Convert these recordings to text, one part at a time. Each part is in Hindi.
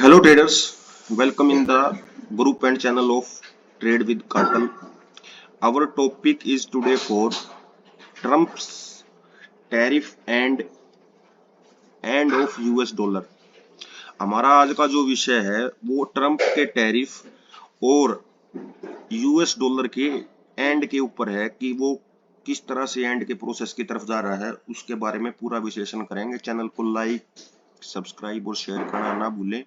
Hello traders, welcome in the group and channel of Trade with Cartel. Our topic is today for Trump's tariff and of US dollar. हमारा आज का जो विषय है वो ट्रम्प के टैरिफ और यूएस डॉलर के एंड के ऊपर है कि वो किस तरह से एंड के प्रोसेस की तरफ जा रहा है, उसके बारे में पूरा विश्लेषण करेंगे। चैनल को लाइक, सब्सक्राइब और शेयर करना ना भूलें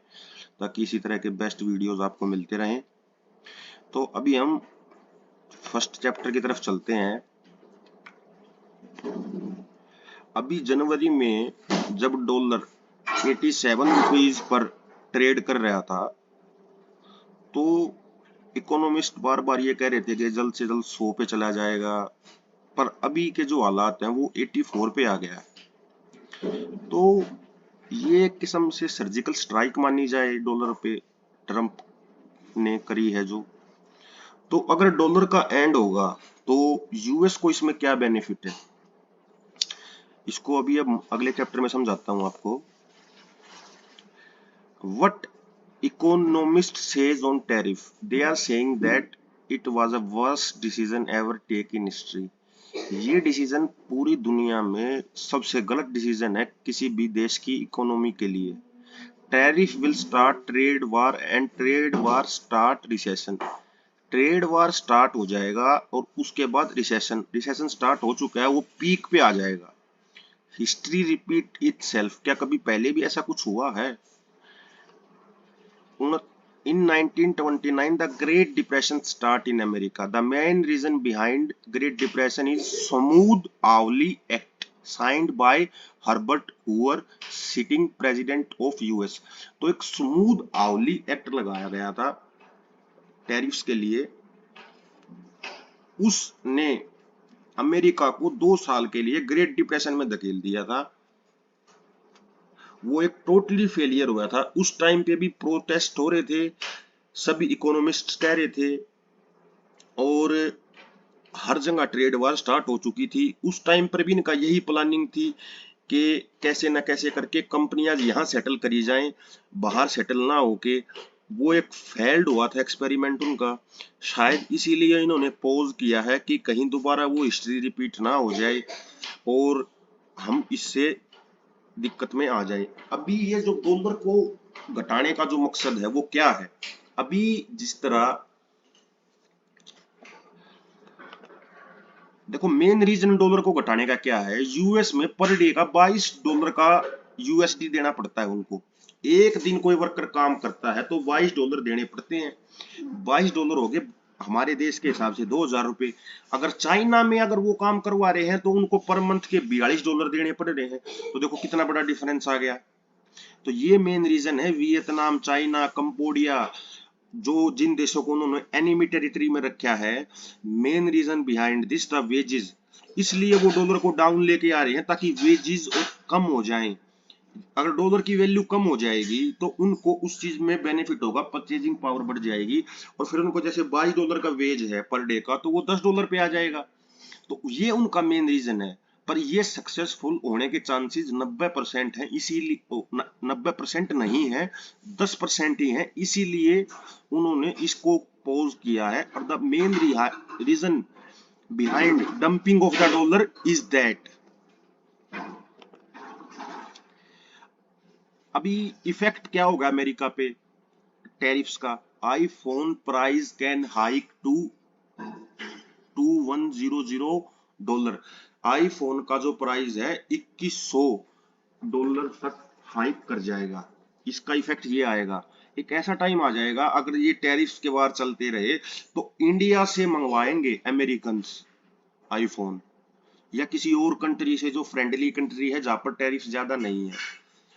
ताकि इसी तरह के बेस्ट वीडियोस आपको मिलते रहें। तो अभी हम फर्स्ट चैप्टर की तरफ चलते हैं। अभी जनवरी में जब डॉलर 87 रुपीज पर ट्रेड कर रहा था तो इकोनॉमिस्ट बार बार ये कह रहे थे कि जल्द से जल्द 100 पे चला जाएगा, पर अभी के जो हालात हैं वो 84 पे आ गया है। तो ये एक किस्म से सर्जिकल स्ट्राइक मानी जाए डॉलर पे ट्रम्प ने करी है जो। तो अगर डॉलर का एंड होगा तो यूएस को इसमें क्या बेनिफिट है, इसको अभी अब अगले चैप्टर में समझाता हूं आपको। What economists says on tariff? They are saying that it was a worst decision ever taken in history. ये डिसीजन पूरी दुनिया में सबसे गलत डिसीजन है किसी भी देश की इकोनॉमी के लिए। Tariff will start trade war and trade war start recession. Trade war start हो जाएगा और उसके बाद रिसेशन स्टार्ट हो चुका है, वो पीक पे आ जाएगा। History repeat itself. क्या कभी पहले भी ऐसा कुछ हुआ है? In 1929, the Great Depression started in America. The main reason behind Great Depression is Smoot-Hawley Act, signed by Herbert Hoover, sitting president of US. तो एक स्मूथ-हावली एक्ट लगाया गया था टैरिफ्स के लिए। उसने अमेरिका को 2 साल के लिए ग्रेट डिप्रेशन में धकेल दिया था। वो एक टोटली फेलियर हुआ था। उस टाइम पे भी प्रोटेस्ट हो रहे थे, सभी इकोनॉमिस्ट कह रहे थे और हर जगह ट्रेड वार स्टार्ट हो चुकी थी। उस टाइम पर भी इनका यही प्लानिंग थी कि कैसे ना कैसे करके कंपनियां यहाँ सेटल करी जाएं, बाहर सेटल ना होके। वो एक फेल्ड हुआ था एक्सपेरिमेंट उनका, शायद इसीलिए इन्होंने पॉज किया है कि कहीं दोबारा वो हिस्ट्री रिपीट ना हो जाए और हम इससे दिक्कत में आ जाए। अभी ये जो डॉलर को घटाने का जो मकसद है वो क्या है? अभी जिस तरह देखो, मेन रीजन डॉलर को घटाने का क्या है, यूएस में पर डे का $22 का यूएसडी देना पड़ता है उनको। एक दिन कोई वर्कर काम करता है तो $22 देने पड़ते हैं। $22 हो गए हमारे देश के हिसाब से 2000 रुपए। अगर चाइना में अगर वो काम करवा रहे हैं तो उनको पर मंथ के $42 देने पड़ रहे हैं। तो देखो कितना बड़ा डिफरेंस आ गया। तो ये मेन रीजन है। वियतनाम, चाइना, कंबोडिया, जो जिन देशों को उन्होंने एनिमी टेरिटरी में रखा है, main reason behind this the wages. इसलिए वो डॉलर को डाउन लेके आ रहे हैं ताकि वेजेस कम हो जाएं। अगर डॉलर की वैल्यू कम हो जाएगी तो उनको उस चीज में बेनिफिट होगा, परचेजिंग पावर बढ़ जाएगी और फिर उनको जैसे $22 का वेज है पर डे का तो वो $10 पे आ जाएगा। तो ये उनका मेन रीजन है। पर ये सक्सेसफुल होने के चांसेस 90% है, इसीलिए 90% नहीं है, 10% ही है, इसीलिए उन्होंने इसको पॉज किया है। और the main reason behind dumping of the dollar is that. अभी इफेक्ट क्या होगा अमेरिका पे टैरिफ्स का? IPhone price can hike to $2100। IPhone का जो प्राइस है $2100 तक हाइक कर जाएगा। इसका इफेक्ट ये आएगा, एक ऐसा टाइम आ जाएगा अगर ये टैरिफ्स के वार चलते रहे तो इंडिया से मंगवाएंगे अमेरिकन आईफोन या किसी और कंट्री से जो फ्रेंडली कंट्री है जहां पर टैरिफ ज्यादा नहीं है।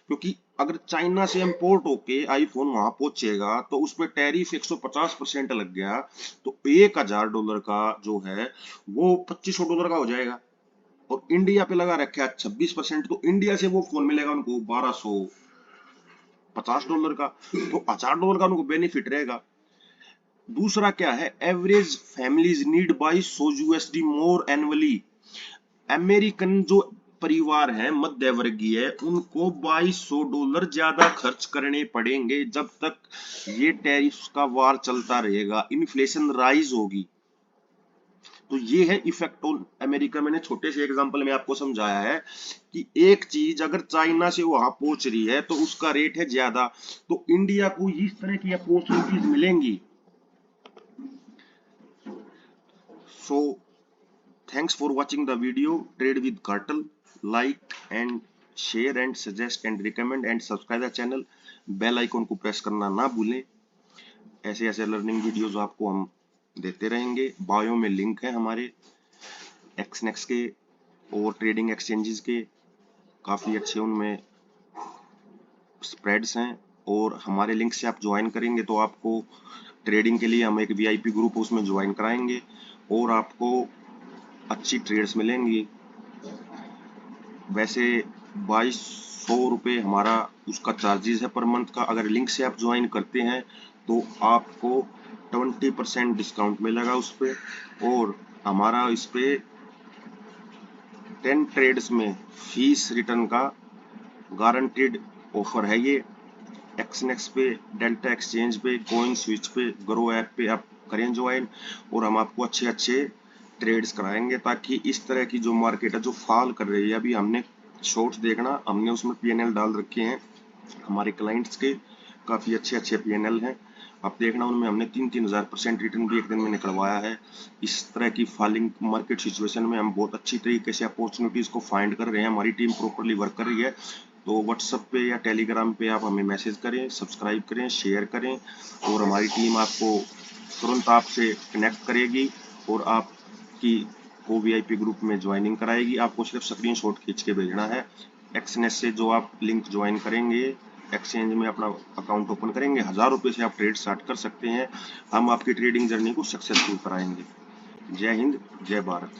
क्योंकि अगर चाइना से इंपोर्ट होके आईफोन वहां पहुंचेगा तो उसमें टैरिफ 150% लग गया तो $1000 का जो है वो $2500 का हो जाएगा। और इंडिया पे लगा रखा है 26%, तो इंडिया से वो फोन मिलेगा उनको $1250 का, तो $1000 का उनको बेनिफिट रहेगा। दूसरा क्या है, average families need by so USD more annually. American जो परिवार हैं मध्यवर्गीय, उनको $2200 ज्यादा खर्च करने पड़ेंगे जब तक ये टैरिफ्स का वार चलता रहेगा, इन्फ्लेशन राइज होगी। तो ये है इफेक्ट ऑन अमेरिका। मैंने छोटे से एग्जांपल में आपको समझाया है कि एक चीज अगर चाइना से वहां पहुंच रही है तो उसका रेट है ज्यादा, तो इंडिया को इस तरह की अपॉर्चुनिटीज मिलेंगी। So thanks for watching the video trade with Cartel. Like and share and suggest and recommend and subscribe the channel. Bell icon को प्रेस करना ना भूलें। ऐसे ऐसे लर्निंग वीडियोस आपको हम देते रहेंगे। बायो में लिंक है हमारे एक्सनेक्स के और ट्रेडिंग एक्सचेंजेस के, काफ़ी अच्छे उनमें स्प्रेड्स हैं। और हमारे लिंक से आप ज्वाइन करेंगे तो आपको ट्रेडिंग के लिए हम एक वीआईपी ग्रुप उसमें ज्वाइन कराएंगे और आपको अच्छी ट्रेड्स मिलेंगी। वैसे 2200 रुपये हमारा उसका चार्जेस है पर मंथ का। अगर लिंक से आप ज्वाइन करते हैं तो आपको 20% डिस्काउंट मिलेगा उस पर, और हमारा इस पे 10 ट्रेड्स में फीस रिटर्न का गारंटीड ऑफर है। ये एक्सनेक्स पे, डेल्टा एक्सचेंज पे, कॉइन स्विच पे, ग्रो ऐप पे आप करें ज्वाइन, और हम आपको अच्छे अच्छे ट्रेड्स कराएंगे ताकि इस तरह की जो मार्केट है जो फॉल कर रही है, अभी हमने शॉर्ट्स देखना, हमने उसमें पीएनएल डाल रखे हैं हमारे क्लाइंट्स के, काफ़ी अच्छे अच्छे पीएनएल हैं, आप देखना उनमें हमने 3-3000% रिटर्न भी एक दिन में निकलवाया है। इस तरह की फॉलिंग मार्केट सिचुएशन में हम बहुत अच्छी तरीके से अपॉर्चुनिटीज़ को फाइंड कर रहे हैं, हमारी टीम प्रॉपरली वर्क कर रही है। तो व्हाट्सएप पे या टेलीग्राम पे आप हमें मैसेज करें, सब्सक्राइब करें, शेयर करें, और हमारी टीम आपको तुरंत आपसे कनेक्ट करेगी और आपकी को वीआईपी ग्रुप में ज्वाइनिंग कराएगी। आपको सिर्फ स्क्रीनशॉट खींच के भेजना है। एक्सनेस से जो आप लिंक ज्वाइन करेंगे, एक्सचेंज में अपना अकाउंट ओपन करेंगे, 1000 रुपये से आप ट्रेड स्टार्ट कर सकते हैं। हम आपकी ट्रेडिंग जर्नी को सक्सेसफुल कराएंगे। जय हिंद, जय भारत।